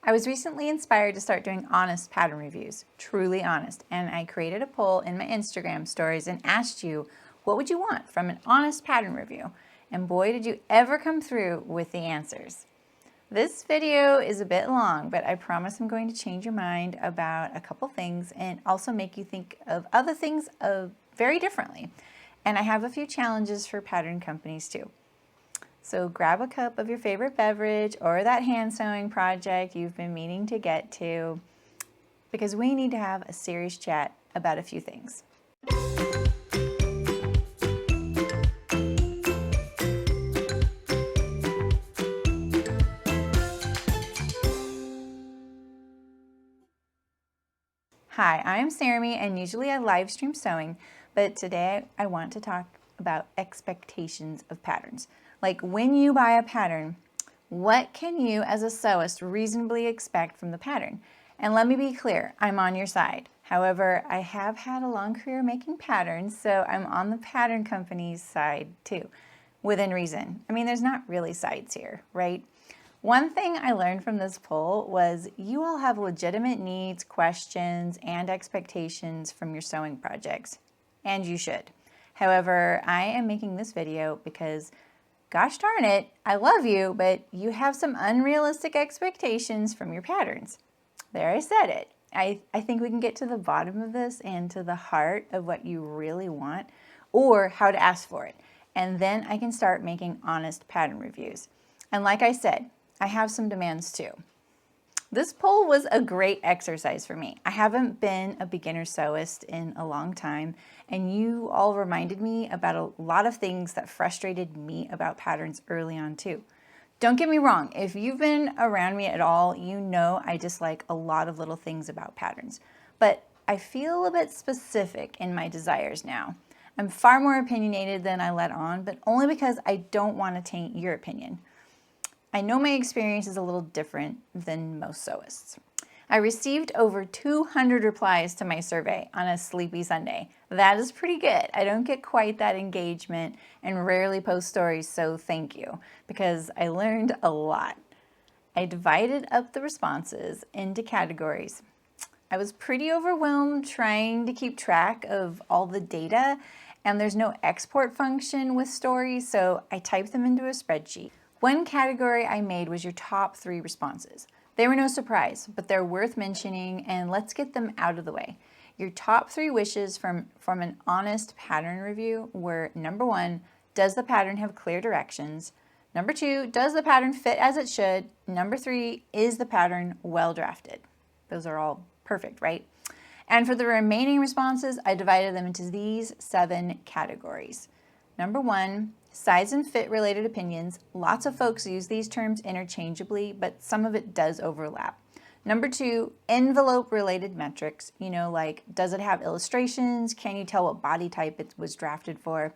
I was recently inspired to start doing honest pattern reviews, truly honest, and I created a poll in my Instagram stories and asked you, what would you want from an honest pattern review? And boy, did you ever come through with the answers. This video is a bit long, but I promise I'm going to change your mind about a couple things and also make you think of other things very differently. And I have a few challenges for pattern companies too. So grab a cup of your favorite beverage or that hand sewing project you've been meaning to get to, because we need to have a serious chat about a few things. Hi, I'm Sarami, and usually I live stream sewing, but today I want to talk about expectations of patterns. Like when you buy a pattern, what can you as a sewist reasonably expect from the pattern? And let me be clear, I'm on your side. However, I have had a long career making patterns, so I'm on the pattern company's side too, within reason. I mean, there's not really sides here, right? One thing I learned from this poll was you all have legitimate needs, questions, and expectations from your sewing projects, and you should. However, I am making this video because, gosh darn it, I love you, but you have some unrealistic expectations from your patterns. There, I said it. I think we can get to the bottom of this and to the heart of what you really want or how to ask for it. And then I can start making honest pattern reviews. And like I said, I have some demands too. This poll was a great exercise for me. I haven't been a beginner sewist in a long time, and you all reminded me about a lot of things that frustrated me about patterns early on too. Don't get me wrong, if you've been around me at all, you know I dislike a lot of little things about patterns, but I feel a bit specific in my desires now. I'm far more opinionated than I let on, but only because I don't want to taint your opinion. I know my experience is a little different than most sewists. I received over 200 replies to my survey on a sleepy Sunday. That is pretty good. I don't get quite that engagement and rarely post stories, so thank you, because I learned a lot. I divided up the responses into categories. I was pretty overwhelmed trying to keep track of all the data, and there's no export function with stories, so I typed them into a spreadsheet. One category I made was your top 3 responses. They were no surprise, but they're worth mentioning, and let's get them out of the way. Your top 3 wishes from an honest pattern review were: number 1, does the pattern have clear directions? Number 2, does the pattern fit as it should? Number 3, is the pattern well drafted? Those are all perfect, right? And for the remaining responses, I divided them into these 7 categories. Number 1, size and fit related opinions. Lots of folks use these terms interchangeably, but some of it does overlap. Number 2, envelope related metrics, like does it have illustrations? Can you tell what body type it was drafted for?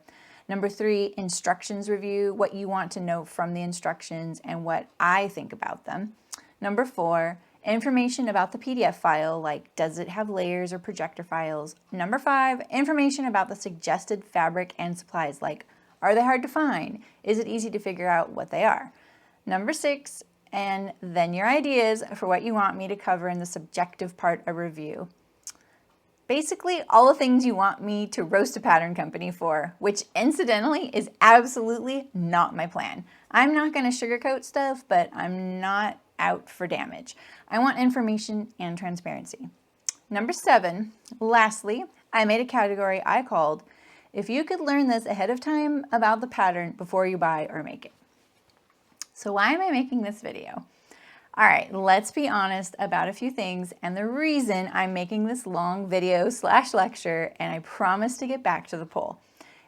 Number 3, instructions review, what you want to know from the instructions and what I think about them. Number 4, information about the PDF file, like does it have layers or projector files? Number 5, information about the suggested fabric and supplies, like are they hard to find? Is it easy to figure out what they are? Number 6, and then your ideas for what you want me to cover in the subjective part of review. Basically, all the things you want me to roast a pattern company for, which incidentally is absolutely not my plan. I'm not going to sugarcoat stuff, but I'm not out for damage. I want information and transparency. Number 7, lastly, I made a category I called if you could learn this ahead of time about the pattern before you buy or make it. So why am I making this video? All right, let's be honest about a few things and the reason I'm making this long video / lecture, and I promise to get back to the poll.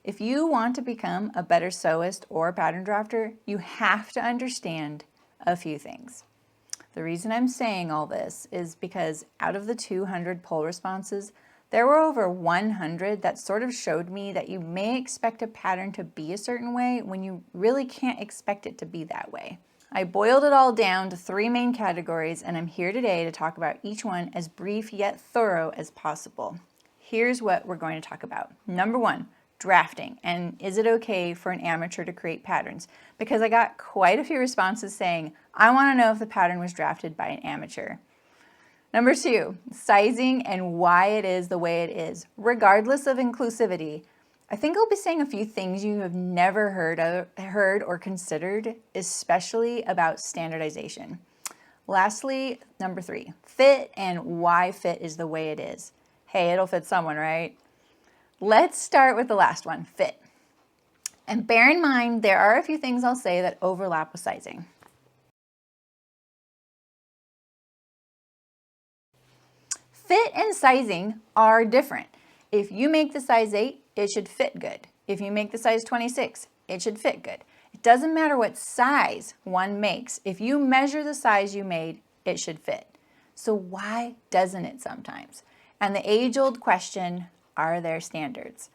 If you want to become a better sewist or pattern drafter, you have to understand a few things. The reason I'm saying all this is because out of the 200 poll responses, there were over 100 that sort of showed me that you may expect a pattern to be a certain way when you really can't expect it to be that way. I boiled it all down to 3 main categories, and I'm here today to talk about each one as brief yet thorough as possible. Here's what we're going to talk about. Number 1, drafting, and is it okay for an amateur to create patterns? Because I got quite a few responses saying, I want to know if the pattern was drafted by an amateur. Number 2, sizing and why it is the way it is, regardless of inclusivity. I think I'll be saying a few things you have never heard or considered, especially about standardization. Lastly, number 3, fit and why fit is the way it is. Hey, it'll fit someone, right? Let's start with the last one, fit. And bear in mind, there are a few things I'll say that overlap with sizing. Fit and sizing are different. If you make the size 8, it should fit good. If you make the size 26, it should fit good. It doesn't matter what size one makes. If you measure the size you made, it should fit. So why doesn't it sometimes? And the age-old question, are there standards?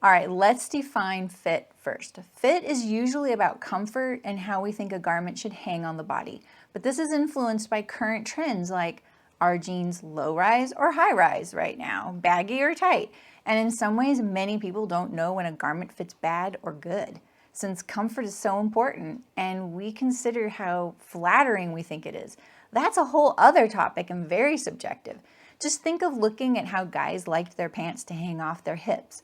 All right, let's define fit first. Fit is usually about comfort and how we think a garment should hang on the body. But this is influenced by current trends like, are jeans low rise or high rise right now, baggy or tight? And in some ways, many people don't know when a garment fits bad or good, since comfort is so important and we consider how flattering we think it is. That's a whole other topic and very subjective. Just think of looking at how guys liked their pants to hang off their hips.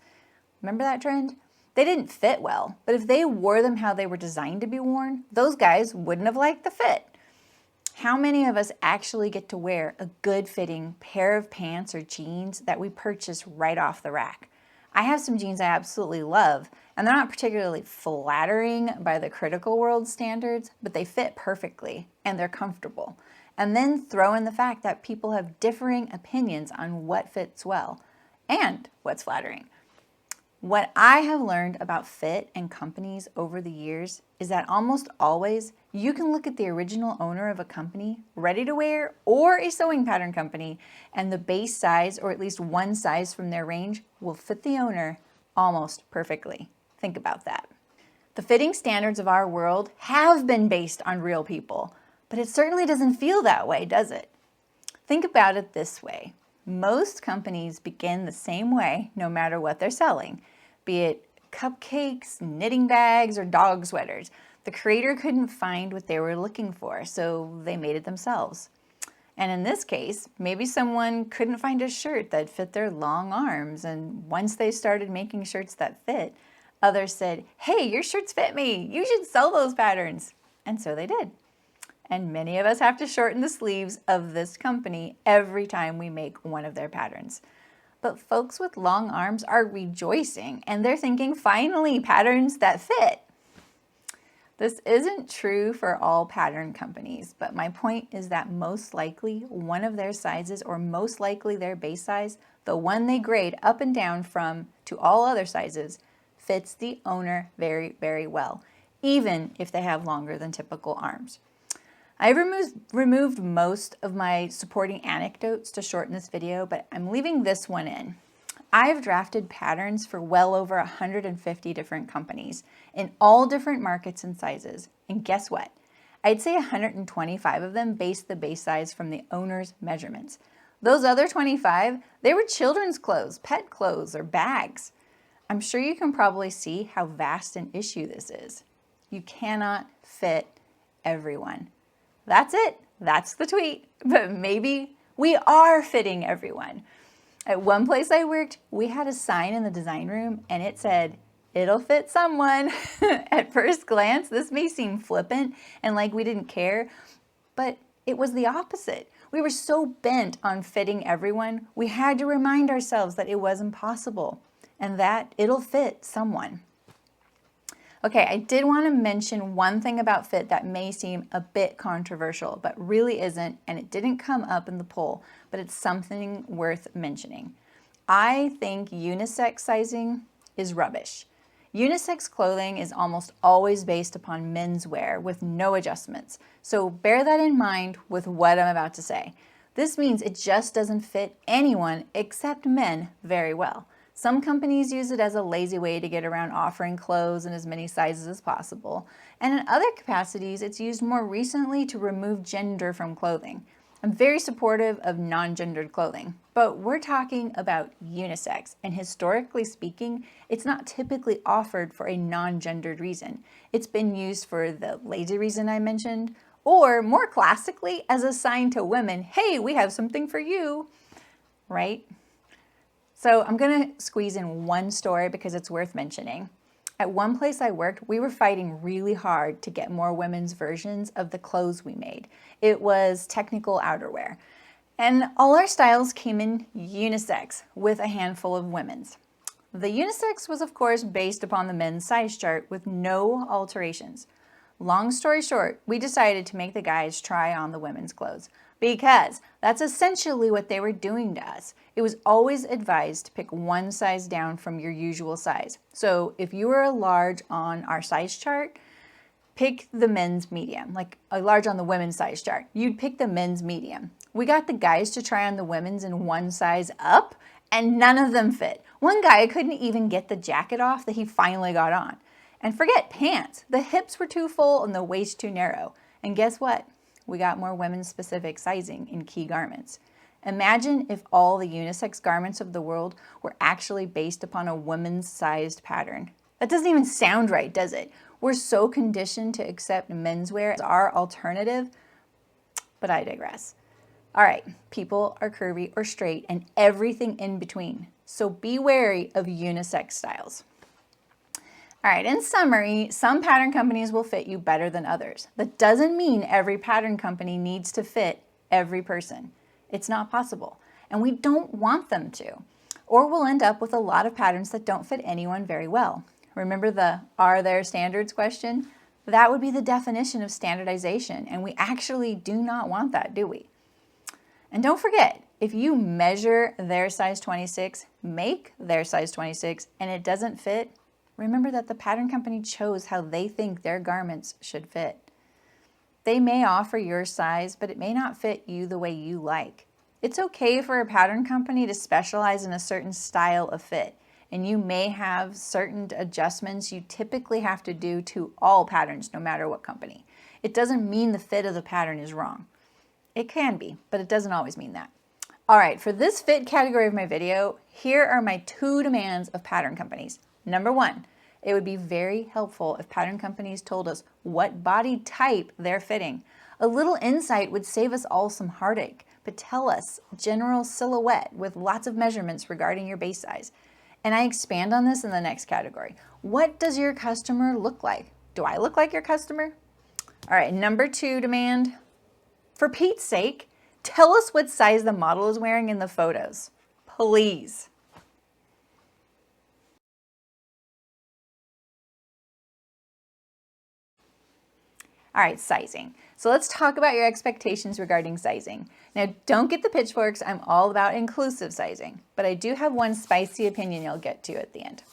Remember that trend? They didn't fit well, but if they wore them how they were designed to be worn, those guys wouldn't have liked the fit. How many of us actually get to wear a good fitting pair of pants or jeans that we purchase right off the rack? I have some jeans I absolutely love, and they're not particularly flattering by the critical world standards, but they fit perfectly and they're comfortable. And then throw in the fact that people have differing opinions on what fits well and what's flattering. What I have learned about fit and companies over the years is that almost always you can look at the original owner of a company, ready to wear, or a sewing pattern company, and the base size, or at least one size from their range, will fit the owner almost perfectly. Think about that. The fitting standards of our world have been based on real people, but it certainly doesn't feel that way, does it? Think about it this way. Most companies begin the same way no matter what they're selling, be it cupcakes, knitting bags, or dog sweaters. The creator couldn't find what they were looking for, so they made it themselves. And in this case, maybe someone couldn't find a shirt that fit their long arms, and once they started making shirts that fit, others said, hey, your shirts fit me, you should sell those patterns. And so they did. And many of us have to shorten the sleeves of this company every time we make one of their patterns. But folks with long arms are rejoicing, and they're thinking, finally, patterns that fit. This isn't true for all pattern companies, but my point is that most likely one of their sizes, or most likely their base size, the one they grade up and down from to all other sizes, fits the owner very, very well, even if they have longer than typical arms. I removed most of my supporting anecdotes to shorten this video, but I'm leaving this one in. I've drafted patterns for well over 150 different companies in all different markets and sizes. And guess what? I'd say 125 of them based the base size from the owner's measurements. Those other 25, they were children's clothes, pet clothes, or bags. I'm sure you can probably see how vast an issue this is. You cannot fit everyone. That's it. That's the tweet. But maybe we are fitting everyone. At one place I worked, we had a sign in the design room and it said, it'll fit someone. At first glance, this may seem flippant and like we didn't care, but it was the opposite. We were so bent on fitting everyone, we had to remind ourselves that it wasn't possible and that it'll fit someone. Okay, I did want to mention one thing about fit that may seem a bit controversial, but really isn't, and it didn't come up in the poll, but it's something worth mentioning. I think unisex sizing is rubbish. Unisex clothing is almost always based upon menswear with no adjustments, so bear that in mind with what I'm about to say. This means it just doesn't fit anyone except men very well. Some companies use it as a lazy way to get around offering clothes in as many sizes as possible. And in other capacities, it's used more recently to remove gender from clothing. I'm very supportive of non-gendered clothing, but we're talking about unisex, and historically speaking, it's not typically offered for a non-gendered reason. It's been used for the lazy reason I mentioned, or more classically, as a sign to women, hey, we have something for you, right? So I'm gonna squeeze in one story because it's worth mentioning. At one place I worked, we were fighting really hard to get more women's versions of the clothes we made. It was technical outerwear. And all our styles came in unisex with a handful of women's. The unisex was of course based upon the men's size chart with no alterations. Long story short, we decided to make the guys try on the women's clothes because that's essentially what they were doing to us. It was always advised to pick one size down from your usual size. So if you were a large on our size chart, pick the men's medium, like a large on the women's size chart. You'd pick the men's medium. We got the guys to try on the women's in one size up, and none of them fit. One guy couldn't even get the jacket off that he finally got on. And forget pants. The hips were too full and the waist too narrow. And guess what? We got more women's specific sizing in key garments. Imagine if all the unisex garments of the world were actually based upon a women's sized pattern. That doesn't even sound right, does it? We're so conditioned to accept menswear as our alternative, but I digress. All right, people are curvy or straight and everything in between. So be wary of unisex styles. All right, in summary, some pattern companies will fit you better than others. That doesn't mean every pattern company needs to fit every person. It's not possible, and we don't want them to, or we'll end up with a lot of patterns that don't fit anyone very well. Remember the "are there standards" question? That would be the definition of standardization, and we actually do not want that, do we? And don't forget, if you measure their size 26, make their size 26, and it doesn't fit, remember that the pattern company chose how they think their garments should fit. They may offer your size, but it may not fit you the way you like. It's okay for a pattern company to specialize in a certain style of fit, and you may have certain adjustments you typically have to do to all patterns, no matter what company. It doesn't mean the fit of the pattern is wrong. It can be, but it doesn't always mean that. All right, for this fit category of my video, here are my 2 demands of pattern companies. Number 1, it would be very helpful if pattern companies told us what body type they're fitting. A little insight would save us all some heartache, but tell us general silhouette with lots of measurements regarding your base size. And I expand on this in the next category. What does your customer look like? Do I look like your customer? All right, number 2 demand. For Pete's sake, tell us what size the model is wearing in the photos, please. All right, sizing. So let's talk about your expectations regarding sizing. Now, don't get the pitchforks. I'm all about inclusive sizing, but I do have one spicy opinion you'll get to at the end.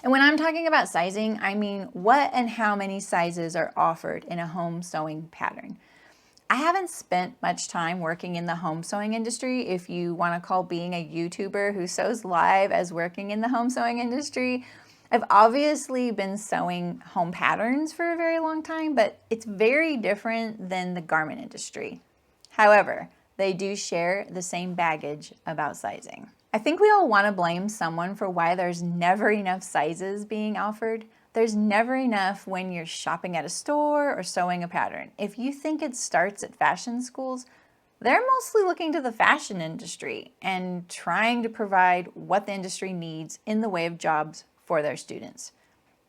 And when I'm talking about sizing, I mean what and how many sizes are offered in a home sewing pattern. I haven't spent much time working in the home sewing industry. If you want to call being a YouTuber who sews live as working in the home sewing industry, I've obviously been sewing home patterns for a very long time, but it's very different than the garment industry. However, they do share the same baggage about sizing. I think we all want to blame someone for why there's never enough sizes being offered. There's never enough when you're shopping at a store or sewing a pattern. If you think it starts at fashion schools, they're mostly looking to the fashion industry and trying to provide what the industry needs in the way of jobs for their students.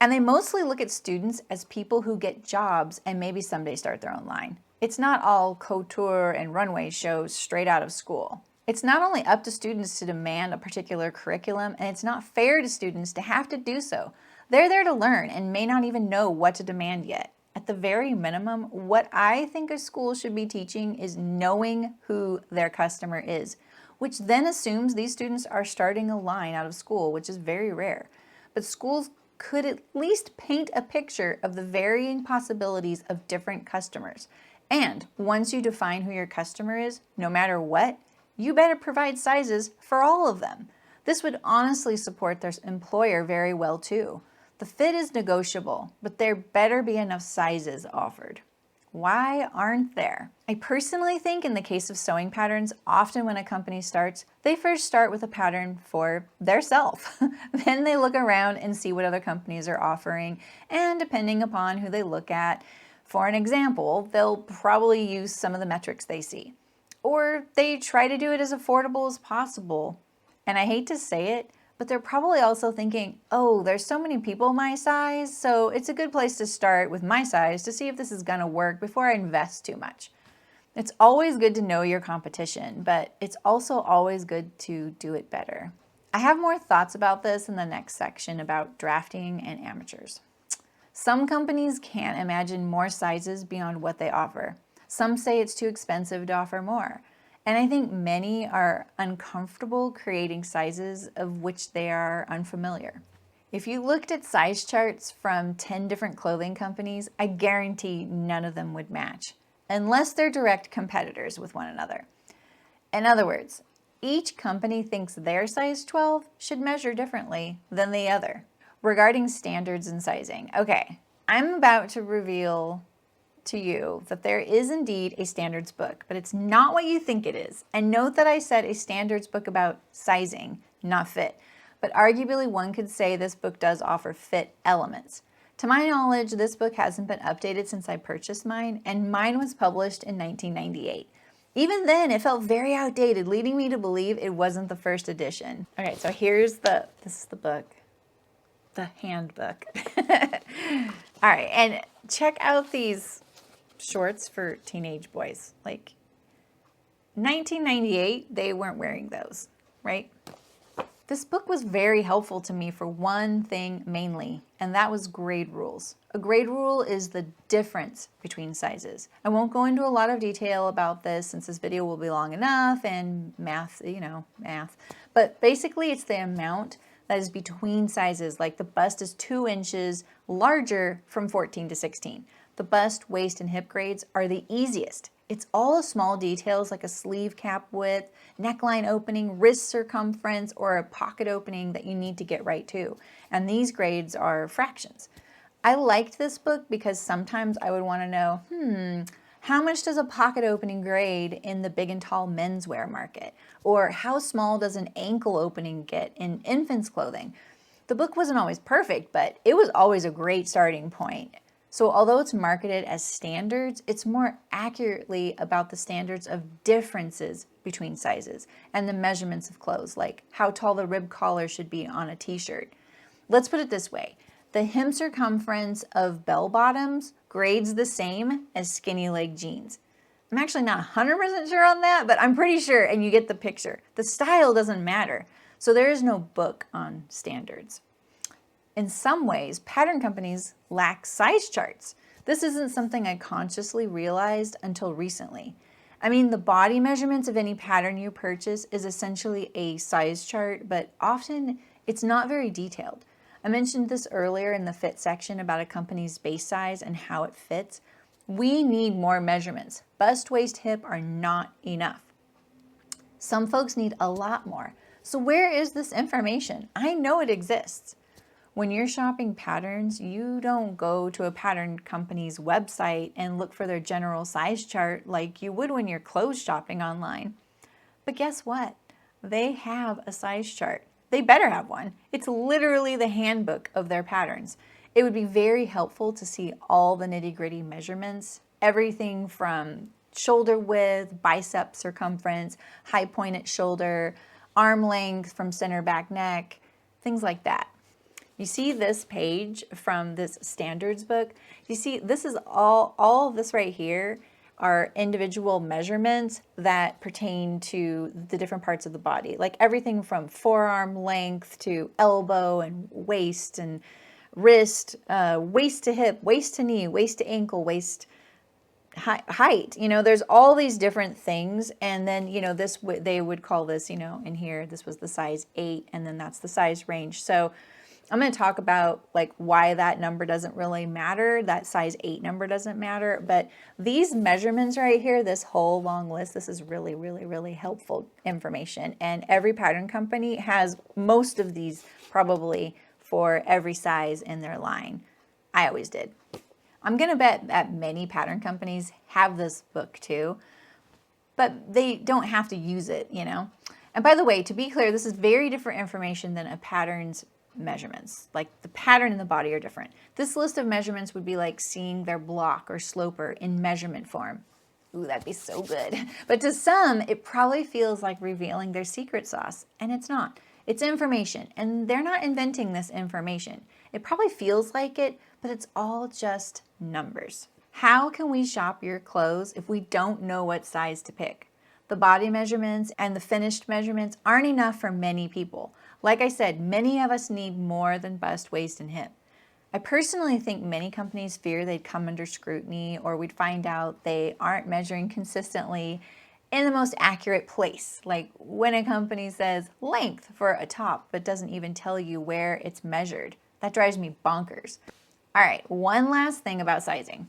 And they mostly look at students as people who get jobs and maybe someday start their own line. It's not all couture and runway shows straight out of school. It's not only up to students to demand a particular curriculum, and it's not fair to students to have to do so. They're there to learn and may not even know what to demand yet. At the very minimum, what I think a school should be teaching is knowing who their customer is, which then assumes these students are starting a line out of school, which is very rare. But schools could at least paint a picture of the varying possibilities of different customers. And once you define who your customer is, no matter what, you better provide sizes for all of them. This would honestly support their employer very well too. The fit is negotiable, but there better be enough sizes offered. Why aren't there? I personally think in the case of sewing patterns, often when a company starts, they first start with a pattern for their self. Then they look around and see what other companies are offering, and depending upon who they look at, for an example, they'll probably use some of the metrics they see. Or they try to do it as affordable as possible. And I hate to say it, but they're probably also thinking, oh, there's so many people my size, so it's a good place to start with my size to see if this is gonna work before I invest too much. It's always good to know your competition, but it's also always good to do it better. I have more thoughts about this in the next section about drafting and amateurs. Some companies can't imagine more sizes beyond what they offer. Some say it's too expensive to offer more. And I think many are uncomfortable creating sizes of which they are unfamiliar. If you looked at size charts from 10 different clothing companies, I guarantee none of them would match, unless they're direct competitors with one another. In other words, each company thinks their size 12 should measure differently than the other. Regarding standards and sizing, okay, I'm about to reveal to you that there is indeed a standards book, but it's not what you think it is. And note that I said a standards book about sizing, not fit. But arguably one could say this book does offer fit elements. To my knowledge, this book hasn't been updated since I purchased mine, and mine was published in 1998. Even then, it felt very outdated, leading me to believe it wasn't the first edition. Okay, so this is the book, the handbook. All right, and check out these shorts for teenage boys. Like 1998, they weren't wearing those, right? This book was very helpful to me for one thing mainly, and that was grade rules. A grade rule is the difference between sizes. I won't go into a lot of detail about this since this video will be long enough and math. But basically it's the amount that is between sizes, like the bust is 2 inches larger from 14 to 16. The bust, waist, and hip grades are the easiest. It's all the small details like a sleeve cap width, neckline opening, wrist circumference, or a pocket opening that you need to get right too. And these grades are fractions. I liked this book because sometimes I would want to know, how much does a pocket opening grade in the big and tall menswear market? Or how small does an ankle opening get in infants' clothing? The book wasn't always perfect, but it was always a great starting point. So although it's marketed as standards, it's more accurately about the standards of differences between sizes and the measurements of clothes, like how tall the rib collar should be on a t-shirt. Let's put it this way. The hem circumference of bell bottoms grades the same as skinny leg jeans. I'm actually not 100% sure on that, but I'm pretty sure, and you get the picture. The style doesn't matter, so there is no book on standards. In some ways, pattern companies lack size charts. This isn't something I consciously realized until recently. I mean, the body measurements of any pattern you purchase is essentially a size chart, but often it's not very detailed. I mentioned this earlier in the fit section about a company's base size and how it fits. We need more measurements. Bust, waist, hip are not enough. Some folks need a lot more. So where is this information? I know it exists. When you're shopping patterns, you don't go to a pattern company's website and look for their general size chart like you would when you're clothes shopping online. But guess what? They have a size chart. They better have one. It's literally the handbook of their patterns. It would be very helpful to see all the nitty-gritty measurements, everything from shoulder width, bicep circumference, high point at shoulder, arm length from center back neck, things like that. You see this page from this standards book? You see, this is all of this right here are individual measurements that pertain to the different parts of the body, like everything from forearm length to elbow and waist and wrist, waist to hip, waist to knee, waist to ankle, waist height. You know, there's all these different things, and then, you know, this they would call this, you know, in here, this was the size 8, and then that's the size range. So I'm going to talk about like why that number doesn't really matter, that size 8 number doesn't matter, but these measurements right here, this whole long list, this is really, really, really helpful information. And every pattern company has most of these probably for every size in their line. I always did. I'm going to bet that many pattern companies have this book too, but they don't have to use it, you know? And by the way, to be clear, this is very different information than a pattern's measurements. Like the pattern and the body are different. This list of measurements would be like seeing their block or sloper in measurement form. Ooh, that'd be so good. But to some, it probably feels like revealing their secret sauce, and it's not. It's information, and they're not inventing this information. It probably feels like it, but it's all just numbers. How can we shop your clothes if we don't know what size to pick? The body measurements and the finished measurements aren't enough for many people. Like I said, many of us need more than bust, waist, and hip. I personally think many companies fear they'd come under scrutiny, or we'd find out they aren't measuring consistently in the most accurate place. Like when a company says length for a top but doesn't even tell you where it's measured. That drives me bonkers. All right, one last thing about sizing.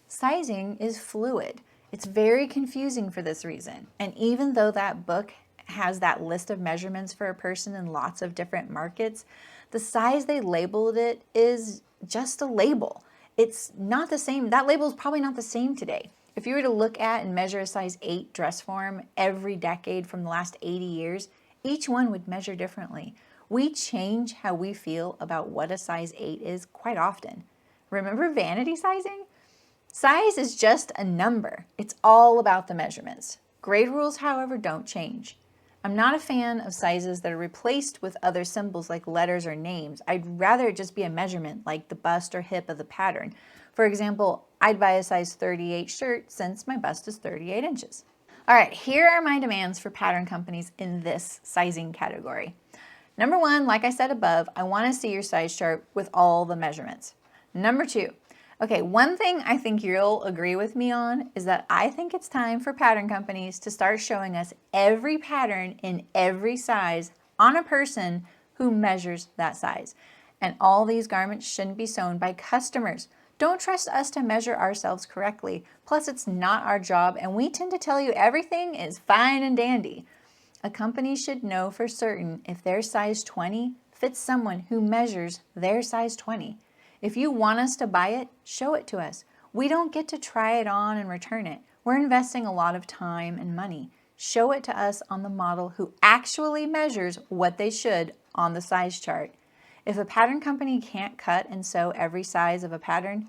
Sizing is fluid. It's very confusing for this reason. And even though that book has that list of measurements for a person in lots of different markets, the size they labeled it is just a label. It's not the same. That label is probably not the same today. If you were to look at and measure a size 8 dress form every decade from the last 80 years, each one would measure differently. We change how we feel about what a size 8 is quite often. Remember vanity sizing? Size is just a number. It's all about the measurements. Grade rules, however, don't change. I'm not a fan of sizes that are replaced with other symbols like letters or names. I'd rather it just be a measurement like the bust or hip of the pattern. For example, I'd buy a size 38 shirt since my bust is 38 inches. All right, here are my demands for pattern companies in this sizing category. Number 1, like I said above, I want to see your size chart with all the measurements. Number 2, okay, one thing I think you'll agree with me on is that I think it's time for pattern companies to start showing us every pattern in every size on a person who measures that size. And all these garments shouldn't be sewn by customers. Don't trust us to measure ourselves correctly. Plus, it's not our job, and we tend to tell you everything is fine and dandy. A company should know for certain if their size 20 fits someone who measures their size 20. If you want us to buy it, show it to us. We don't get to try it on and return it. We're investing a lot of time and money. Show it to us on the model who actually measures what they should on the size chart. If a pattern company can't cut and sew every size of a pattern,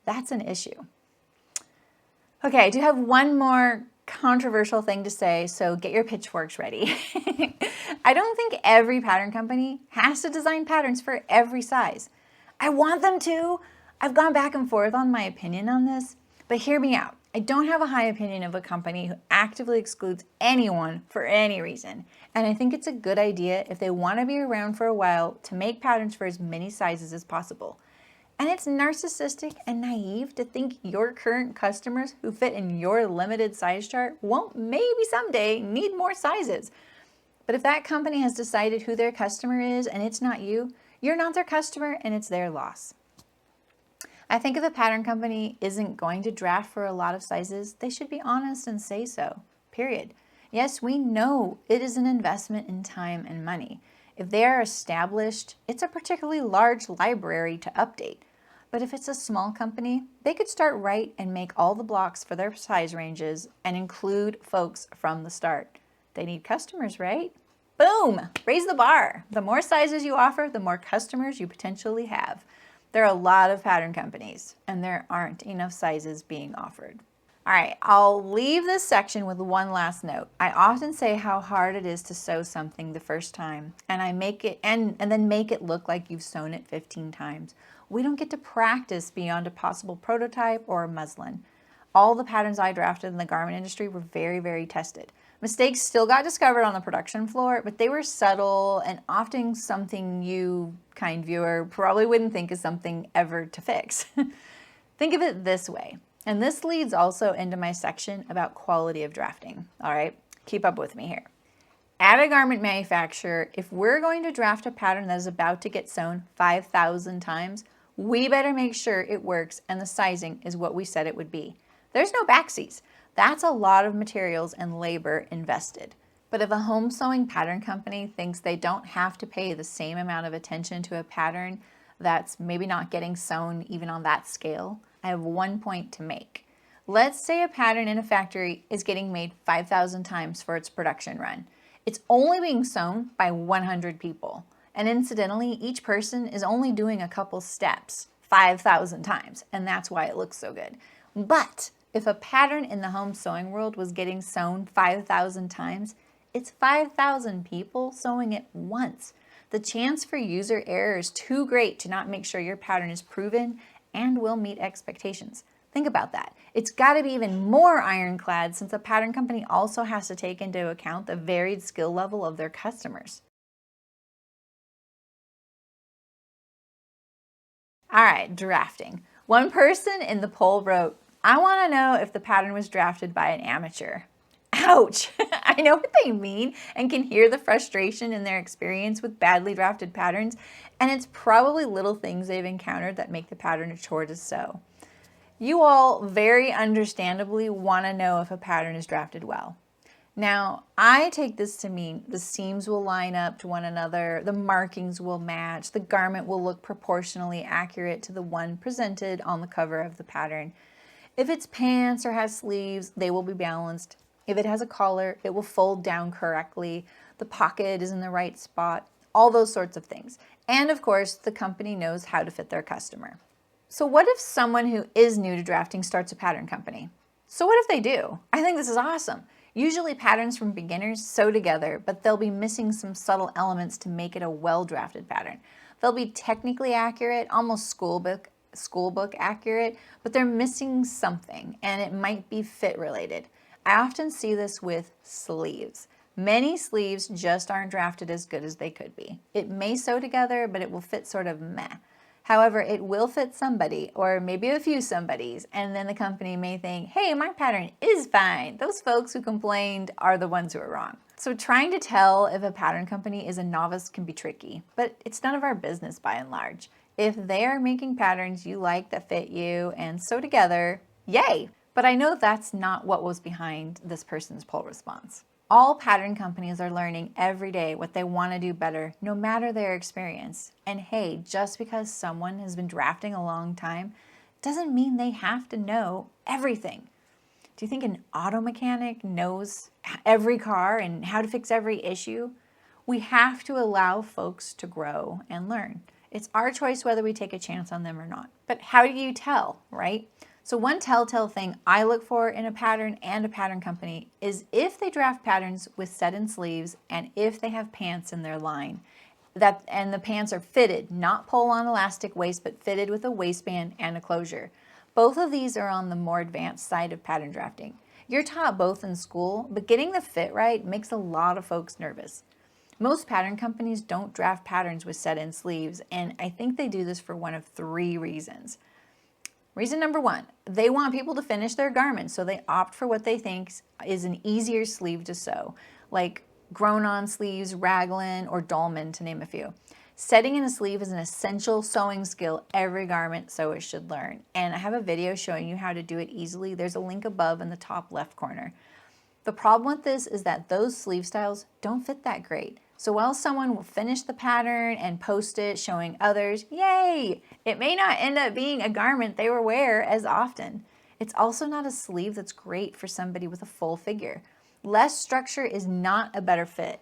that's an issue. Okay, I do have one more controversial thing to say, so get your pitchforks ready. I don't think every pattern company has to design patterns for every size. I want them to. I've gone back and forth on my opinion on this, but hear me out. I don't have a high opinion of a company who actively excludes anyone for any reason. And I think it's a good idea if they want to be around for a while to make patterns for as many sizes as possible. And it's narcissistic and naive to think your current customers who fit in your limited size chart won't maybe someday need more sizes. But if that company has decided who their customer is and it's not you, you're not their customer and it's their loss. I think if a pattern company isn't going to draft for a lot of sizes, they should be honest and say so, period. Yes, we know it is an investment in time and money. If they are established, it's a particularly large library to update. But if it's a small company, they could start right and make all the blocks for their size ranges and include folks from the start. They need customers, right? Boom! Raise the bar. The more sizes you offer, the more customers you potentially have. There are a lot of pattern companies, and there aren't enough sizes being offered. All right, I'll leave this section with one last note. I often say how hard it is to sew something the first time, and I make it and then make it look like you've sewn it 15 times. We don't get to practice beyond a possible prototype or a muslin. All the patterns I drafted in the garment industry were very, very tested. Mistakes still got discovered on the production floor, but they were subtle and often something you, kind viewer, probably wouldn't think is something ever to fix. Think of it this way, and this leads also into my section about quality of drafting. All right, keep up with me here. At a garment manufacturer, if we're going to draft a pattern that is about to get sewn 5,000 times, we better make sure it works and the sizing is what we said it would be. There's no backseas. That's a lot of materials and labor invested. But if a home sewing pattern company thinks they don't have to pay the same amount of attention to a pattern that's maybe not getting sewn even on that scale, I have one point to make. Let's say a pattern in a factory is getting made 5,000 times for its production run. It's only being sewn by 100 people. And incidentally, each person is only doing a couple steps 5,000 times, and that's why it looks so good. But if a pattern in the home sewing world was getting sewn 5,000 times, it's 5,000 people sewing it once. The chance for user error is too great to not make sure your pattern is proven and will meet expectations. Think about that. It's got to be even more ironclad since a pattern company also has to take into account the varied skill level of their customers. All right, drafting. One person in the poll wrote, I want to know if the pattern was drafted by an amateur. Ouch! I know what they mean and can hear the frustration in their experience with badly drafted patterns, and it's probably little things they've encountered that make the pattern a chore to sew. You all very understandably want to know if a pattern is drafted well. Now, I take this to mean the seams will line up to one another, the markings will match, the garment will look proportionally accurate to the one presented on the cover of the pattern. If it's pants or has sleeves, they will be balanced. If it has a collar, it will fold down correctly. The pocket is in the right spot, all those sorts of things. And of course, the company knows how to fit their customer. So what if someone who is new to drafting starts a pattern company? So what if they do? I think this is awesome. Usually patterns from beginners sew together, but they'll be missing some subtle elements to make it a well-drafted pattern. They'll be technically accurate, almost school book accurate, but they're missing something, and it might be fit related. I often see this with sleeves. Many sleeves just aren't drafted as good as they could be. It may sew together, but it will fit sort of meh. However, it will fit somebody, or maybe a few somebodies, and then the company may think, hey, my pattern is fine. Those folks who complained are the ones who are wrong. So trying to tell if a pattern company is a novice can be tricky, but it's none of our business by and large. If they are making patterns you like that fit you and sew together, yay! But I know that's not what was behind this person's poll response. All pattern companies are learning every day what they want to do better, no matter their experience. And hey, just because someone has been drafting a long time doesn't mean they have to know everything. Do you think an auto mechanic knows every car and how to fix every issue? We have to allow folks to grow and learn. It's our choice whether we take a chance on them or not. But how do you tell, right? So one telltale thing I look for in a pattern and a pattern company is if they draft patterns with set-in sleeves and if they have pants in their line. And the pants are fitted, not pull-on elastic waist, but fitted with a waistband and a closure. Both of these are on the more advanced side of pattern drafting. You're taught both in school, but getting the fit right makes a lot of folks nervous. Most pattern companies don't draft patterns with set-in sleeves, and I think they do this for one of three reasons. Reason number one, they want people to finish their garments, so they opt for what they think is an easier sleeve to sew, like grown-on sleeves, raglan, or dolman, to name a few. Setting in a sleeve is an essential sewing skill every garment sewer should learn, and I have a video showing you how to do it easily. There's a link above in the top left corner. The problem with this is that those sleeve styles don't fit that great. So while someone will finish the pattern and post it showing others, yay, it may not end up being a garment they will wear as often. It's also not a sleeve that's great for somebody with a full figure. Less structure is not a better fit,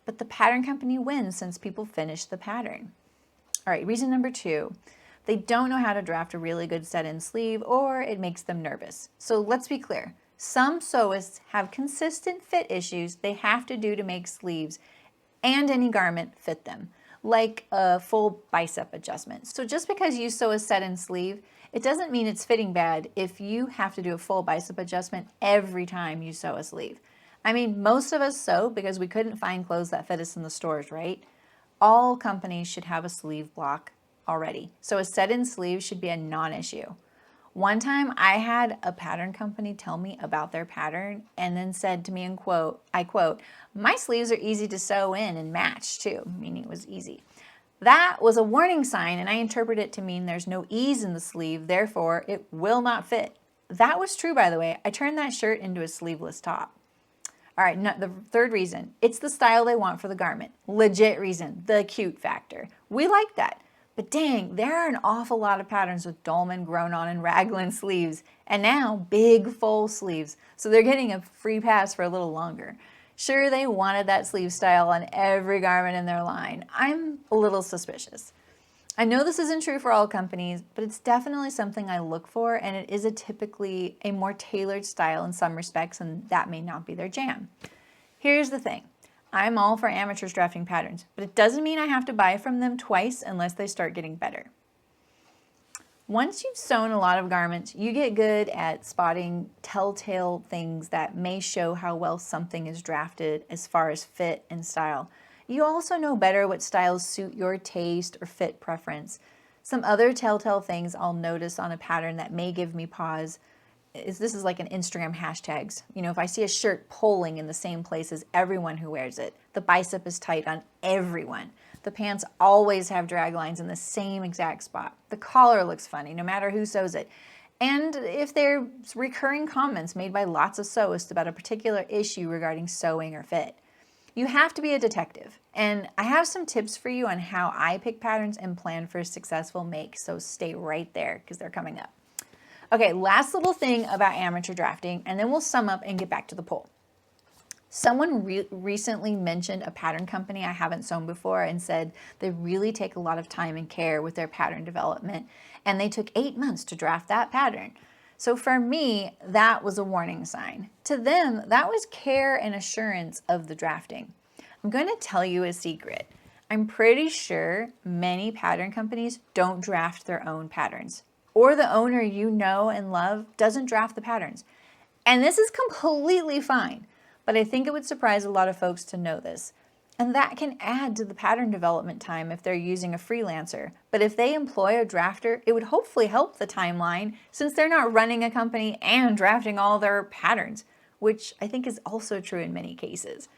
but the pattern company wins since people finish the pattern. All right, reason number two, they don't know how to draft a really good set-in sleeve or it makes them nervous. So let's be clear. Some sewists have consistent fit issues they have to do to make sleeves and any garment fit them, like a full bicep adjustment. So just because you sew a set-in sleeve, it doesn't mean it's fitting bad if you have to do a full bicep adjustment every time you sew a sleeve. I mean, most of us sew because we couldn't find clothes that fit us in the stores, right? All companies should have a sleeve block already, so a set-in sleeve should be a non-issue. One time I had a pattern company tell me about their pattern and then said to me in quote, I quote, "My sleeves are easy to sew in and match too," meaning it was easy. That was a warning sign and I interpret it to mean there's no ease in the sleeve, therefore it will not fit. That was true, by the way. I turned that shirt into a sleeveless top. All right, the third reason, it's the style they want for the garment. Legit reason, the cute factor. We like that. But dang, there are an awful lot of patterns with dolman, grown-on, and raglan sleeves, and now big full sleeves, so they're getting a free pass for a little longer. Sure, they wanted that sleeve style on every garment in their line. I'm a little suspicious. I know this isn't true for all companies, but it's definitely something I look for, and it is typically a more tailored style in some respects, and that may not be their jam. Here's the thing. I'm all for amateurs drafting patterns, but it doesn't mean I have to buy from them twice unless they start getting better. Once you've sewn a lot of garments, you get good at spotting telltale things that may show how well something is drafted as far as fit and style. You also know better what styles suit your taste or fit preference. Some other telltale things I'll notice on a pattern that may give me pause this is like an Instagram hashtags. You know, if I see a shirt polling in the same place as everyone who wears it, the bicep is tight on everyone. The pants always have drag lines in the same exact spot. The collar looks funny no matter who sews it. And if there's recurring comments made by lots of sewists about a particular issue regarding sewing or fit. You have to be a detective. And I have some tips for you on how I pick patterns and plan for a successful make, so stay right there because they're coming up. Okay, last little thing about amateur drafting, and then we'll sum up and get back to the poll. Someone recently mentioned a pattern company I haven't sewn before and said they really take a lot of time and care with their pattern development, and they took 8 months to draft that pattern. So for me, that was a warning sign. To them, that was care and assurance of the drafting. I'm going to tell you a secret. I'm pretty sure many pattern companies don't draft their own patterns, or the owner you know and love doesn't draft the patterns. And this is completely fine. But I think it would surprise a lot of folks to know this. And that can add to the pattern development time if they're using a freelancer. But if they employ a drafter, it would hopefully help the timeline since they're not running a company and drafting all their patterns, which I think is also true in many cases.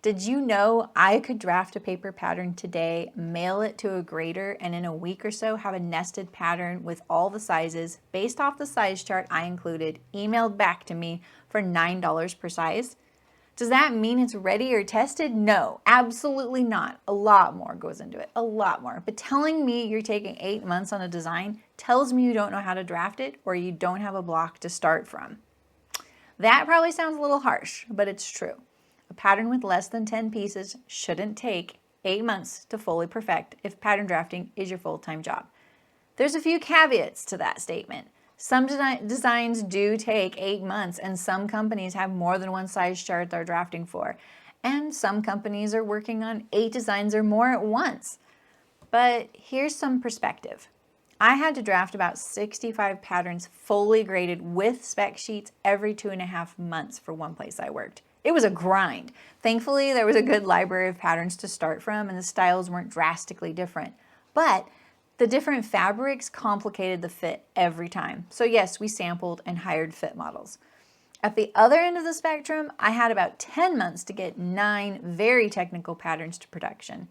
Did you know I could draft a paper pattern today, mail it to a grader, and in a week or so have a nested pattern with all the sizes based off the size chart I included, emailed back to me for $9 per size? Does that mean it's ready or tested? No, absolutely not. A lot more goes into it, a lot more. But telling me you're taking 8 months on a design tells me you don't know how to draft it or you don't have a block to start from. That probably sounds a little harsh, but it's true. A pattern with less than 10 pieces shouldn't take 8 months to fully perfect if pattern drafting is your full-time job. There's a few caveats to that statement. Some designs do take 8 months, and some companies have more than one size chart they're drafting for. And some companies are working on 8 designs or more at once. But here's some perspective. I had to draft about 65 patterns fully graded with spec sheets every 2.5 months for one place I worked. It was a grind. Thankfully, there was a good library of patterns to start from, and the styles weren't drastically different. But the different fabrics complicated the fit every time. So yes, we sampled and hired fit models. At the other end of the spectrum, I had about 10 months to get 9 very technical patterns to production.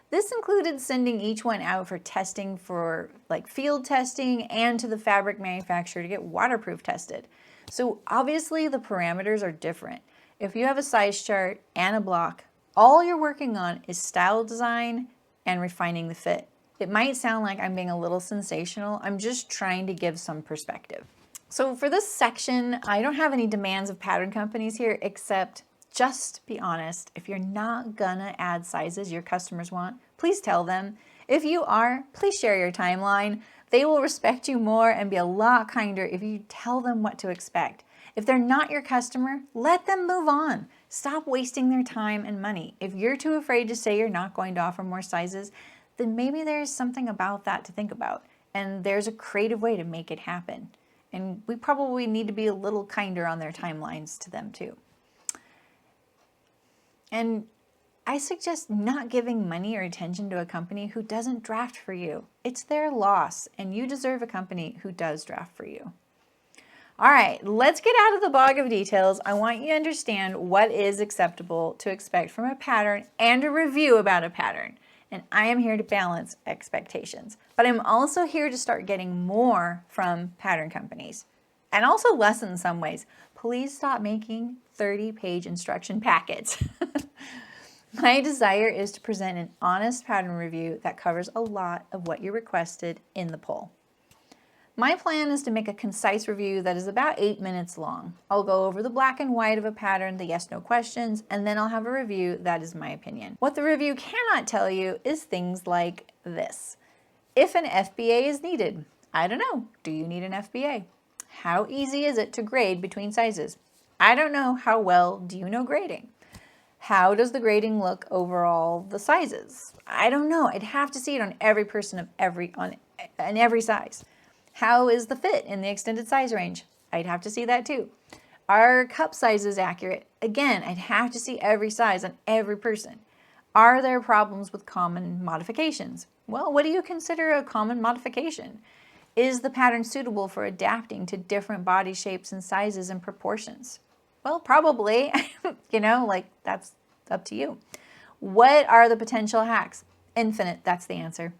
This included sending each one out for testing for like field testing and to the fabric manufacturer to get waterproof tested. So obviously the parameters are different. If you have a size chart and a block, all you're working on is style design and refining the fit. It might sound like I'm being a little sensational. I'm just trying to give some perspective. So for this section, I don't have any demands of pattern companies here, except just be honest. If you're not gonna add sizes your customers want, please tell them. If you are, please share your timeline. They will respect you more and be a lot kinder if you tell them what to expect. If they're not your customer, let them move on. Stop wasting their time and money. If you're too afraid to say you're not going to offer more sizes, then maybe there's something about that to think about. And there's a creative way to make it happen. And we probably need to be a little kinder on their timelines to them too. And I suggest not giving money or attention to a company who doesn't draft for you. It's their loss, and you deserve a company who does draft for you. All right, let's get out of the bog of details. I want you to understand what is acceptable to expect from a pattern and a review about a pattern. And I am here to balance expectations. But I'm also here to start getting more from pattern companies. And also less in some ways. Please stop making 30-page instruction packets. My desire is to present an honest pattern review that covers a lot of what you requested in the poll. My plan is to make a concise review that is about 8 minutes long. I'll go over the black and white of a pattern, the yes/no questions, and then I'll have a review that is my opinion. What the review cannot tell you is things like this. If an FBA is needed, I don't know, do you need an FBA? How easy is it to grade between sizes? I don't know, how well do you know grading? How does the grading look overall the sizes? I don't know, I'd have to see it on every person of every size. How is the fit in the extended size range? I'd have to see that too. Are cup sizes accurate? Again, I'd have to see every size on every person. Are there problems with common modifications? Well, what do you consider a common modification? Is the pattern suitable for adapting to different body shapes and sizes and proportions? Well, probably, that's up to you. What are the potential hacks? Infinite, that's the answer.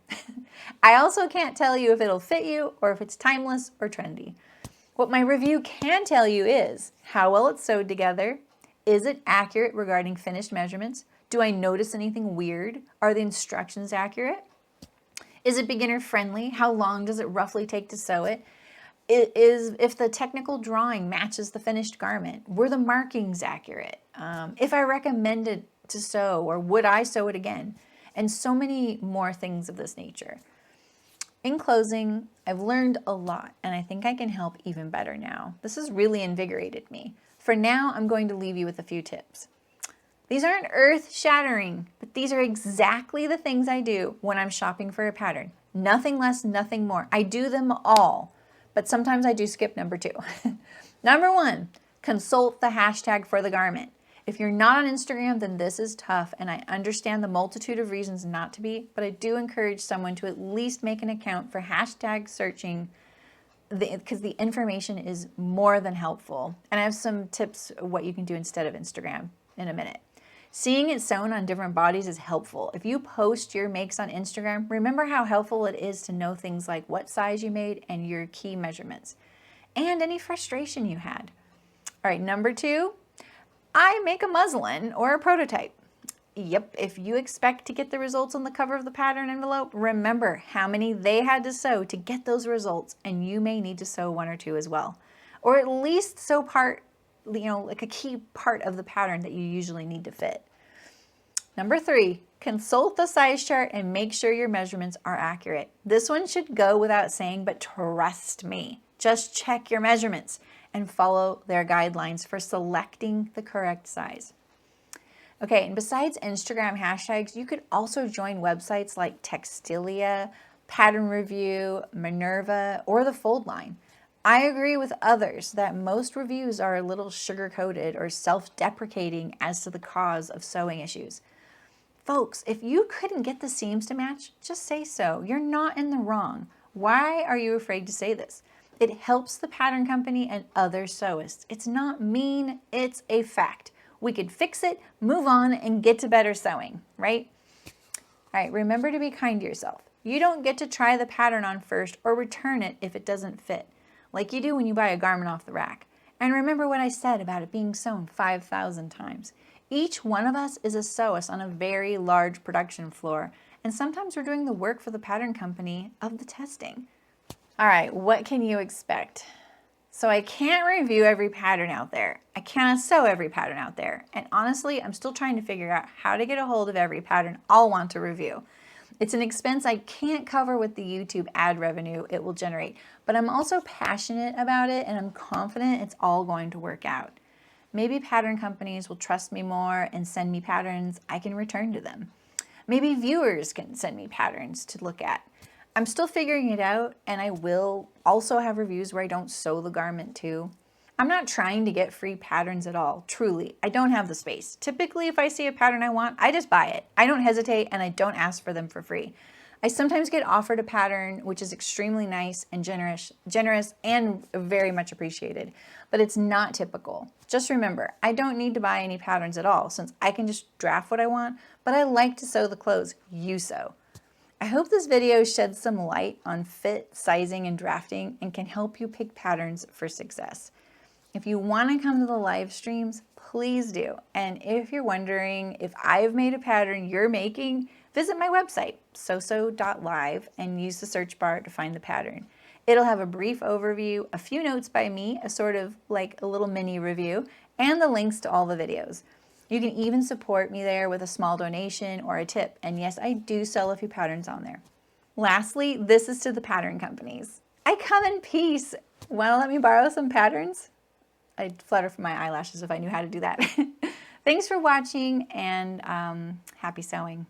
I also can't tell you if it'll fit you or if it's timeless or trendy. What my review can tell you is how well it's sewed together. Is it accurate regarding finished measurements? Do I notice anything weird? Are the instructions accurate? Is it beginner friendly? How long does it roughly take to sew it? If the technical drawing matches the finished garment? Were the markings accurate? If I recommended to sew, or would I sew it again? And so many more things of this nature. In closing, I've learned a lot, and I think I can help even better now. This has really invigorated me. For now, I'm going to leave you with a few tips. These aren't earth-shattering, but these are exactly the things I do when I'm shopping for a pattern. Nothing less, nothing more. I do them all, but sometimes I do skip number 2. Number 1, consult the hashtag for the garment. If you're not on Instagram, then this is tough, and I understand the multitude of reasons not to be, but I do encourage someone to at least make an account for hashtag searching, because the information is more than helpful. And I have some tips of what you can do instead of Instagram in a minute. Seeing it sewn on different bodies is helpful. If you post your makes on Instagram, remember how helpful it is to know things like what size you made and your key measurements, and any frustration you had. All right, number 2, I make a muslin or a prototype. Yep, if you expect to get the results on the cover of the pattern envelope, remember how many they had to sew to get those results, and you may need to sew 1 or 2 as well. Or at least sew like a key part of the pattern that you usually need to fit. Number 3, consult the size chart and make sure your measurements are accurate. This one should go without saying, but trust me, just check your measurements and follow their guidelines for selecting the correct size. Okay, and besides Instagram hashtags, you could also join websites like Textilia, Pattern Review, Minerva, or the Fold Line. I agree with others that most reviews are a little sugar-coated or self-deprecating as to the cause of sewing issues. Folks, if you couldn't get the seams to match, just say so. You're not in the wrong. Why are you afraid to say this? It helps the pattern company and other sewists. It's not mean, it's a fact. We could fix it, move on, and get to better sewing, right? All right, remember to be kind to yourself. You don't get to try the pattern on first or return it if it doesn't fit, like you do when you buy a garment off the rack. And remember what I said about it being sewn 5,000 times. Each one of us is a sewist on a very large production floor, and sometimes we're doing the work for the pattern company of the testing. All right, what can you expect? So I can't review every pattern out there. I cannot sew every pattern out there. And honestly, I'm still trying to figure out how to get a hold of every pattern I'll want to review. It's an expense I can't cover with the YouTube ad revenue it will generate, but I'm also passionate about it and I'm confident it's all going to work out. Maybe pattern companies will trust me more and send me patterns I can return to them. Maybe viewers can send me patterns to look at. I'm still figuring it out, and I will also have reviews where I don't sew the garment too. I'm not trying to get free patterns at all, truly. I don't have the space. Typically, if I see a pattern I want, I just buy it. I don't hesitate, and I don't ask for them for free. I sometimes get offered a pattern, which is extremely nice and generous and very much appreciated, but it's not typical. Just remember, I don't need to buy any patterns at all, since I can just draft what I want, but I like to sew the clothes you sew. I hope this video sheds some light on fit, sizing, and drafting and can help you pick patterns for success. If you want to come to the live streams, please do. And if you're wondering if I've made a pattern you're making, visit my website, soso.live, and use the search bar to find the pattern. It'll have a brief overview, a few notes by me, a sort of like a little mini review, and the links to all the videos. You can even support me there with a small donation or a tip. And yes, I do sell a few patterns on there. Lastly, this is to the pattern companies. I come in peace. Want to let me borrow some patterns? I'd flutter for my eyelashes if I knew how to do that. Thanks for watching, and happy sewing.